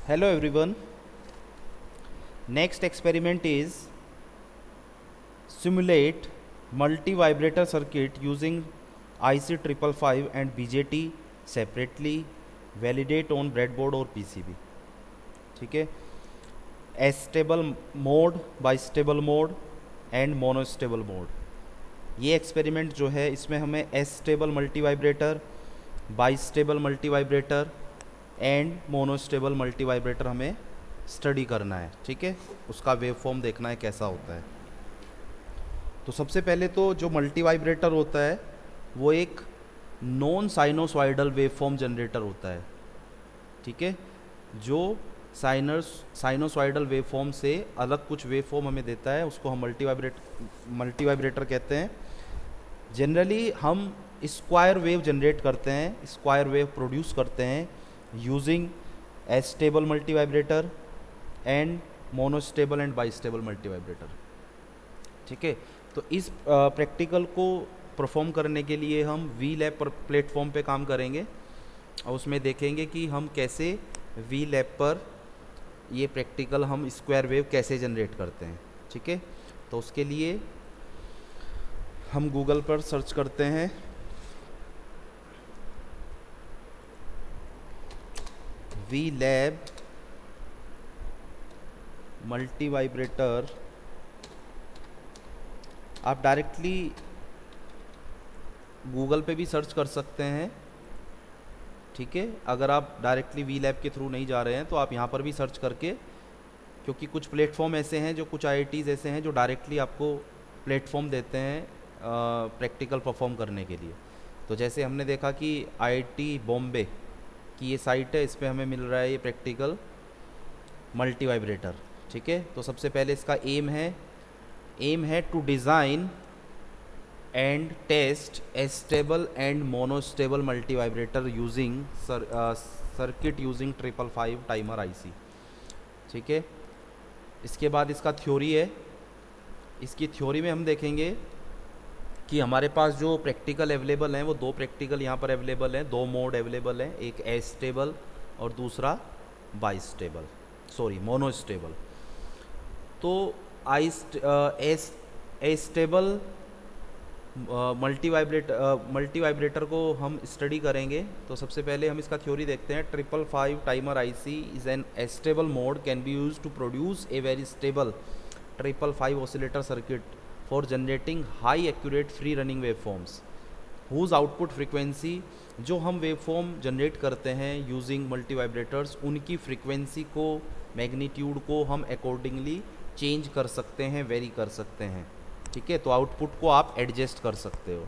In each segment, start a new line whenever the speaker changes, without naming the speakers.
Hello everyone. Next experiment is simulate multi-vibrator circuit using IC555 and BJT separately. Validate on breadboard और PCB. ठीक है. Stable mode, bistable mode and monostable mode. ये experiment जो है इसमें हमें stable multivibrator, bistable multivibrator and monostable multivibrator हमें study करना है. ठीक है, उसका वेव फॉर्म देखना है कैसा होता है. तो सबसे पहले तो जो मल्टीवाइब्रेटर होता है वो एक non sinusoidal wave form generator होता है. ठीक है, जो साइनोसॉइडल वेव फॉर्म से अलग कुछ वेव फॉर्म हमें देता है, उसको हम मल्टीवाइब्रेटर कहते हैं. जनरली हम स्क्वायर वेव जनरेट करते हैं, स्क्वायर वेव प्रोड्यूस करते हैं using stable multivibrator and monostable and bistable multivibrator. ठीक है, तो इस प्रैक्टिकल को परफॉर्म करने के लिए हम वी लैब पर प्लेटफॉर्म पे काम करेंगे और उसमें देखेंगे कि हम कैसे वी लैब पर ये प्रैक्टिकल हम स्क्वायर वेव कैसे जनरेट करते हैं. ठीक है, तो उसके लिए हम गूगल पर सर्च करते हैं वी लैब मल्टीवाइब्रेटर. आप डायरेक्टली गूगल पे भी सर्च कर सकते हैं. ठीक है, अगर आप डायरेक्टली वी लैब के थ्रू नहीं जा रहे हैं तो आप यहाँ पर भी सर्च करके, क्योंकि कुछ प्लेटफॉर्म ऐसे हैं, जो कुछ IITs ऐसे हैं जो डायरेक्टली आपको प्लेटफॉर्म देते हैं प्रैक्टिकल परफॉर्म करने के लिए. तो जैसे हमने देखा कि IIT बॉम्बे की ये साइट है, इस पर हमें मिल रहा है ये प्रैक्टिकल मल्टीवाइब्रेटर. ठीक है, तो सबसे पहले इसका एम है to design and test stable and monostable multivibrator using circuit using 555 timer IC. ठीक है, इसके बाद इसका थ्योरी है. इसकी थ्योरी में हम देखेंगे कि हमारे पास जो प्रैक्टिकल अवेलेबल हैं वो दो प्रैक्टिकल यहाँ पर अवेलेबल हैं, दो मोड अवेलेबल हैं, एक स्टेबल और दूसरा मोनोस्टेबल. तो स्टेबल मल्टीवाइब्रेटर को हम स्टडी करेंगे. तो सबसे पहले हम इसका थ्योरी देखते हैं. 555 timer IC is an stable mode can be use to produce a very stable 555 oscillator circuit for generating high accurate free running wave forms whose output frequency. जो हम वेव फॉर्म जनरेट करते हैं using मल्टीवाइब्रेटर्स, उनकी frequency को, magnitude को हम accordingly change कर सकते हैं, वेरी कर सकते हैं. ठीक है, तो आउटपुट को आप एडजस्ट कर सकते हो.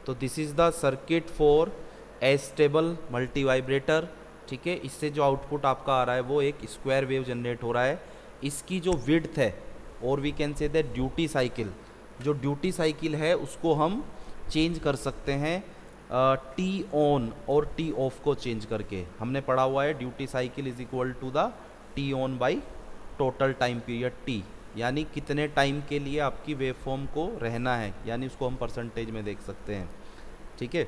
तो this is the circuit for stable multivibrator. ठीक है, इससे जो आउटपुट आपका आ रहा है वो एक स्क्वायर वेव जनरेट हो रहा है. इसकी जो विड्थ है, और we can say that duty cycle, जो ड्यूटी साइकिल है उसको हम चेंज कर सकते हैं टी ऑन और टी ऑफ को चेंज करके. हमने पढ़ा हुआ है duty cycle is equal to the T on by total time period T, यानी कितने टाइम के लिए आपकी वेव फॉर्म को रहना है, यानी उसको हम परसेंटेज में देख सकते हैं. ठीक है,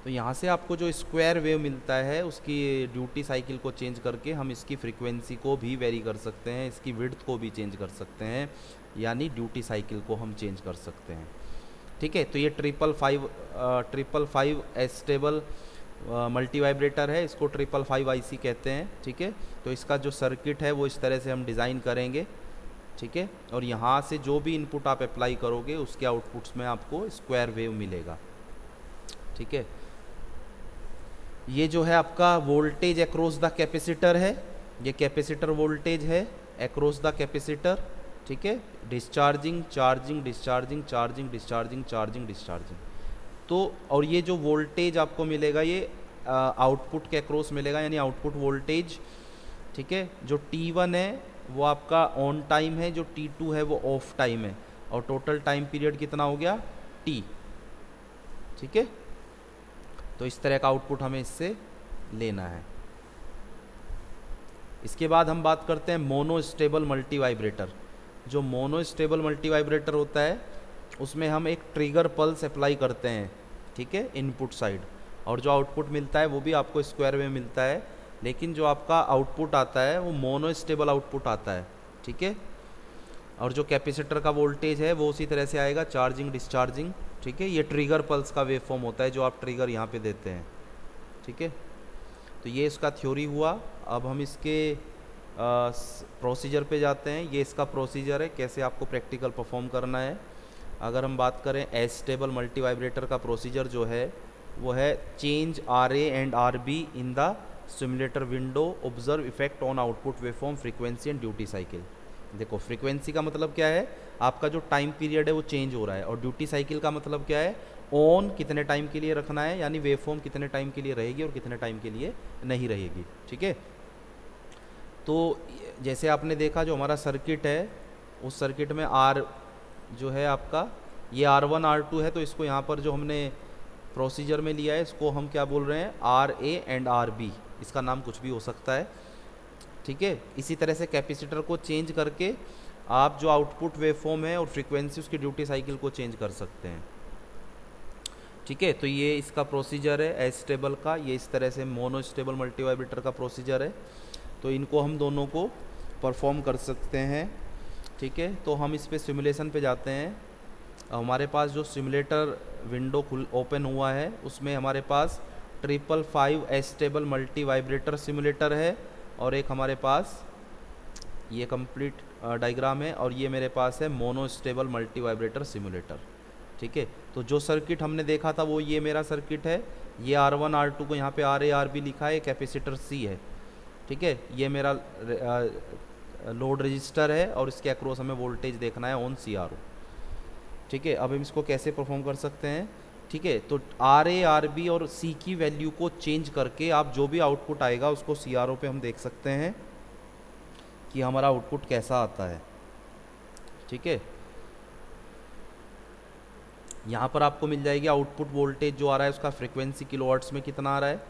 तो यहाँ से आपको जो स्क्वायर वेव मिलता है उसकी ड्यूटी साइकिल को चेंज करके हम इसकी फ्रीक्वेंसी को भी वेरी कर सकते हैं, इसकी विड्थ को भी चेंज कर सकते हैं, यानी ड्यूटी साइकिल को हम चेंज कर सकते हैं. ठीक है, तो ये 555 स्टेबल मल्टीवाइब्रेटर है, इसको 555 IC कहते हैं. ठीक है, तो इसका जो सर्किट है वो इस तरह से हम डिज़ाइन करेंगे. ठीक है, और यहाँ से जो भी इनपुट आप अप्लाई करोगे उसके आउटपुट्स में आपको स्क्वायर वेव मिलेगा. ठीक है, ये जो है आपका वोल्टेज अक्रॉस द कैपेसिटर है, ये कैपेसिटर वोल्टेज है अक्रॉस द कैपेसिटर. ठीक है, discharging, charging, discharging, charging, discharging, charging, discharging. तो और ये जो वोल्टेज आपको मिलेगा ये आउटपुट के अक्रॉस मिलेगा, यानी आउटपुट वोल्टेज. ठीक है, जो T1 है वो आपका ऑन टाइम है, जो T2 है वो ऑफ टाइम है, और टोटल टाइम पीरियड कितना हो गया T. ठीक है, तो इस तरह का आउटपुट हमें इससे लेना है. इसके बाद हम बात करते हैं मोनोस्टेबल मल्टीवाइब्रेटर. जो मोनोस्टेबल मल्टीवाइब्रेटर होता है उसमें हम एक ट्रिगर पल्स अप्लाई करते हैं. ठीक है, इनपुट साइड, और जो आउटपुट मिलता है वो भी आपको स्क्वायर वेव मिलता है, लेकिन जो आपका आउटपुट आता है वो मोनो स्टेबल आउटपुट आता है, ठीक है। और जो कैपेसिटर का वोल्टेज है वो उसी तरह से आएगा, चार्जिंग डिस्चार्जिंग, ठीक है। ये ट्रिगर पल्स का वेव फॉर्म होता है जो आप ट्रिगर यहाँ पे देते हैं, ठीक है। तो ये इसका थ्योरी हुआ। अब हम इसके प्रोसीजर पे जाते हैं। ये इसका प्रोसीजर है, कैसे आपको प्रैक्टिकल परफॉर्म करना है। अगर हम बात करें एस्टेबल मल्टी वाइब्रेटर का प्रोसीजर जो है वो है change R A and R B in the simulator window, observe effect on output waveform, frequency and duty cycle. देखो फ्रीक्वेंसी का मतलब क्या है, आपका जो टाइम पीरियड है वो चेंज हो रहा है, और ड्यूटी साइकिल का मतलब क्या है, ऑन कितने टाइम के लिए रखना है, यानी वेवफॉर्म कितने टाइम के लिए रहेगी और कितने टाइम के लिए नहीं रहेगी, ठीक है। तो जैसे आपने देखा जो हमारा सर्किट है, उस सर्किट में आर जो है आपका ये R1 R2 है, तो इसको यहाँ पर जो हमने प्रोसीजर में लिया है इसको हम क्या बोल रहे हैं, RA एंड RB। इसका नाम कुछ भी हो सकता है, ठीक है। इसी तरह से कैपेसिटर को चेंज करके आप जो आउटपुट वेवफॉर्म है और फ्रीक्वेंसी उसकी ड्यूटी साइकिल को चेंज कर सकते हैं, ठीक है। तो ये इसका प्रोसीजर है एस्टेबल का। ये इस तरह से मोनो स्टेबल मल्टी वाइब्रेटर का प्रोसीजर है। तो इनको हम दोनों को परफॉर्म कर सकते हैं, ठीक है। तो हम इस पे सिमुलेशन पे जाते हैं। हमारे पास जो सिमुलेटर विंडो ओपन हुआ है उसमें हमारे पास 555 एस्टेबल मल्टी वाइब्रेटर सिमुलेटर है, और एक हमारे पास ये कंप्लीट डायग्राम है, और ये मेरे पास है mono stable multi vibrator simulator, ठीक है। तो जो सर्किट हमने देखा था वो ये मेरा सर्किट है। ये R1 R2 को यहाँ पे RA RB लिखा है, कैपेसिटर C है, ठीक है। ये मेरा लोड रजिस्टर है और इसके अक्रॉस हमें वोल्टेज देखना है ऑन CRO, ठीक है। अब हम इसको कैसे परफॉर्म कर सकते हैं, ठीक है। तो RA RB और C की वैल्यू को चेंज करके आप जो भी आउटपुट आएगा उसको CRO पे हम देख सकते हैं कि हमारा आउटपुट कैसा आता है, ठीक है। यहाँ पर आपको मिल जाएगी आउटपुट वोल्टेज जो आ रहा है उसका फ्रीक्वेंसी किलोवाट्स में कितना आ रहा है,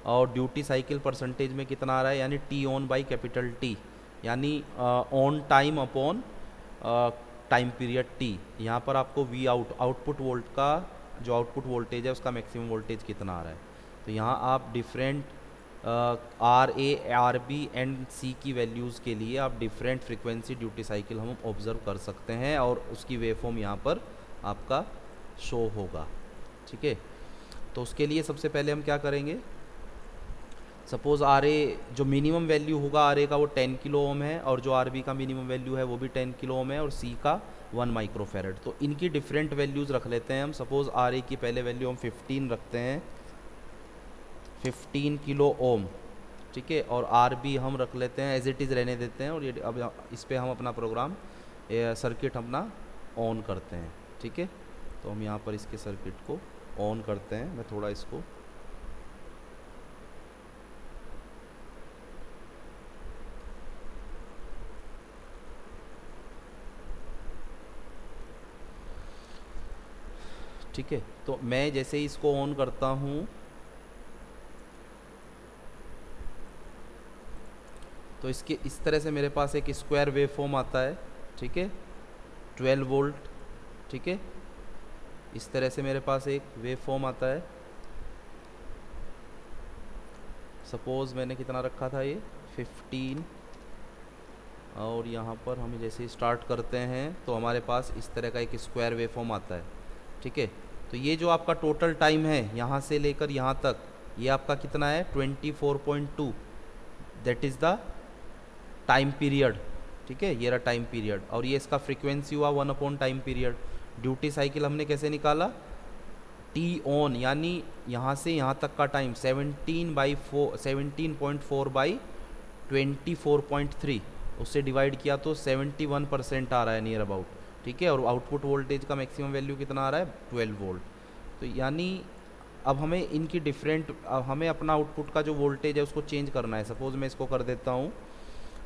और ड्यूटी साइकिल परसेंटेज में कितना आ रहा है, यानी T on by capital T, यानी on time upon time period T। यहाँ पर आपको V आउटपुट वोल्ट का जो आउटपुट वोल्टेज है उसका मैक्सिमम वोल्टेज कितना आ रहा है। तो यहाँ आप different RA RB and C की वैल्यूज़ के लिए आप डिफरेंट फ्रीक्वेंसी ड्यूटी साइकिल हम ऑब्जर्व कर सकते हैं, और उसकी वेवफॉर्म यहाँ पर आपका शो होगा, ठीक है। तो उसके लिए सबसे पहले हम क्या करेंगे, सपोज़ RA जो मिनिमम वैल्यू होगा RA का वो 10 किलो ओम है, और जो RB का मिनिमम वैल्यू है वो भी 10 किलो ओम है, और C का 1 माइक्रोफेरेड। तो इनकी डिफरेंट वैल्यूज़ रख लेते हैं हम। सपोज़ RA की पहले वैल्यू हम 15 रखते हैं, 15 किलो ओम, ठीक है। और RB हम रख लेते हैं एज इट इज़ रहने देते हैं, और ये अब इस पर हम अपना प्रोग्राम सर्किट अपना ऑन करते हैं, ठीक है। तो हम यहाँ पर इसके सर्किट को ऑन करते हैं। मैं थोड़ा इसको ठीक है। तो मैं जैसे ही इसको ऑन करता हूँ तो इसके इस तरह से मेरे पास एक स्क्वायर वेव फॉर्म आता है, ठीक है, 12 वोल्ट, ठीक है। इस तरह से मेरे पास एक वेव फॉर्म आता है। सपोज़ मैंने कितना रखा था, ये 15, और यहाँ पर हम जैसे स्टार्ट करते हैं तो हमारे पास इस तरह का एक स्क्वायर वेव फॉर्म आता है, ठीक है। तो ये जो आपका टोटल टाइम है यहाँ से लेकर यहाँ तक, ये आपका कितना है 24.2, that is the time period, ठीक है। ये रहा टाइम पीरियड, और ये इसका फ्रीक्वेंसी हुआ 1 upon time period. Duty cycle हमने कैसे निकाला, T ऑन, यानी यहाँ से यहाँ तक का टाइम 17.4 बाई 24.3, उससे डिवाइड किया तो 71% आ रहा है नियर अबाउट, ठीक है। और आउटपुट वोल्टेज का मैक्सिमम वैल्यू कितना आ रहा है 12 वोल्ट। तो यानी अब हमें इनकी डिफरेंट, हमें अपना आउटपुट का जो वोल्टेज है उसको चेंज करना है। सपोज़ मैं इसको कर देता हूँ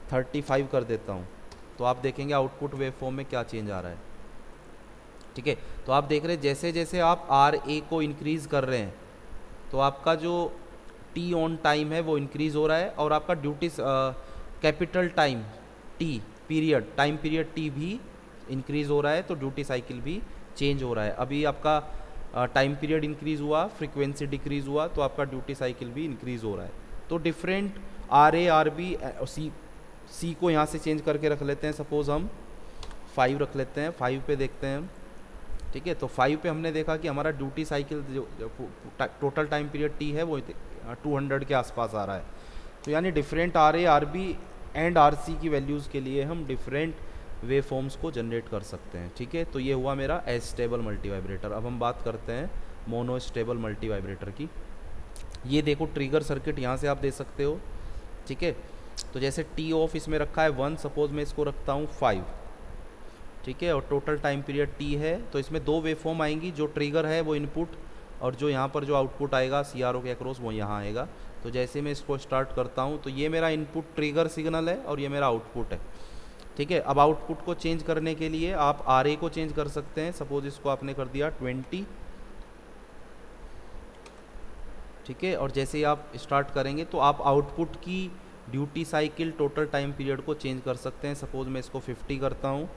35 कर देता हूँ, तो आप देखेंगे आउटपुट वेव फॉर्म में क्या चेंज आ रहा है, ठीक है। तो आप देख रहे हैं जैसे जैसे आप RA को इंक्रीज़ कर रहे हैं तो आपका जो T ऑन टाइम है वो इंक्रीज़ हो रहा है, और आपका duty capital time T period, time period T भी इंक्रीज़ हो रहा है, तो ड्यूटी साइकिल भी चेंज हो रहा है। अभी आपका टाइम पीरियड इंक्रीज़ हुआ, फ्रीक्वेंसी डिक्रीज़ हुआ, तो आपका ड्यूटी साइकिल भी इंक्रीज़ हो रहा है। तो different R A R B C को यहाँ से चेंज करके रख लेते हैं, सपोज हम 5 रख लेते हैं, 5 पे देखते हैं हम। ठीक है, तो 5 पे हमने देखा कि हमारा ड्यूटी साइकिल जो टोटल टाइम पीरियड टी है वो 200 के आसपास आ रहा है। तो यानी different R A R B and R C की वैल्यूज़ के लिए हम डिफरेंट वे फॉर्म्स को जनरेट कर सकते हैं। ठीक है, तो ये हुआ मेरा एस्टेबल मल्टी वाइब्रेटर। अब हम बात करते हैं मोनो स्टेबल मल्टी वाइब्रेटर की। ये देखो ट्रिगर सर्किट यहाँ से आप दे सकते हो। ठीक है, तो जैसे टी ऑफ इसमें रखा है 1, सपोज मैं इसको रखता हूँ 5। ठीक है, और टोटल टाइम पीरियड टी है, तो इसमें 2 वेवफॉर्म आएंगी, जो ट्रिगर है वो इनपुट, और जो यहाँ पर जो आउटपुट आएगा सी आर ओ के अक्रॉस वो यहाँ आएगा। तो जैसे मैं इसको स्टार्ट करता हूँ तो ये मेरा इनपुट ट्रिगर सिग्नल है और ये मेरा आउटपुट है। ठीक है, अब आउटपुट को चेंज करने के लिए आप आर ए को चेंज कर सकते हैं, सपोज इसको आपने कर दिया 20। ठीक है, और जैसे ही आप स्टार्ट करेंगे तो आप आउटपुट की duty cycle total time period को चेंज कर सकते हैं, सपोज मैं इसको 50 करता हूँ।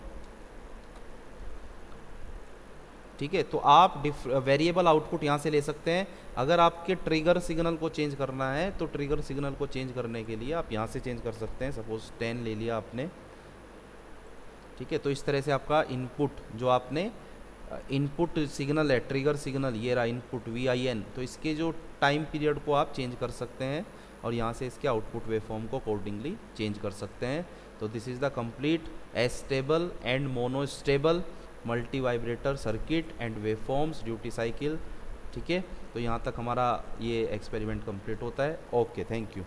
ठीक है, तो आप वेरिएबल आउटपुट यहाँ से ले सकते हैं। अगर आपके ट्रिगर सिग्नल को चेंज करना है तो ट्रिगर सिग्नल को चेंज करने के लिए आप यहाँ से चेंज कर सकते हैं, सपोज 10 ले लिया आपने। ठीक है, तो इस तरह से आपका इनपुट जो आपने इनपुट सिग्नल है, ट्रिगर सिग्नल, ये रहा इनपुट VIN, तो इसके जो टाइम पीरियड को आप चेंज कर सकते हैं और यहाँ से इसके आउटपुट वेवफॉर्म को अकॉर्डिंगली चेंज कर सकते हैं। तो this is the complete stable and monostable multi vibrator circuit and waveforms duty cycle. ठीक है, तो यहाँ तक हमारा ये एक्सपेरिमेंट कंप्लीट होता है। Okay, thank you.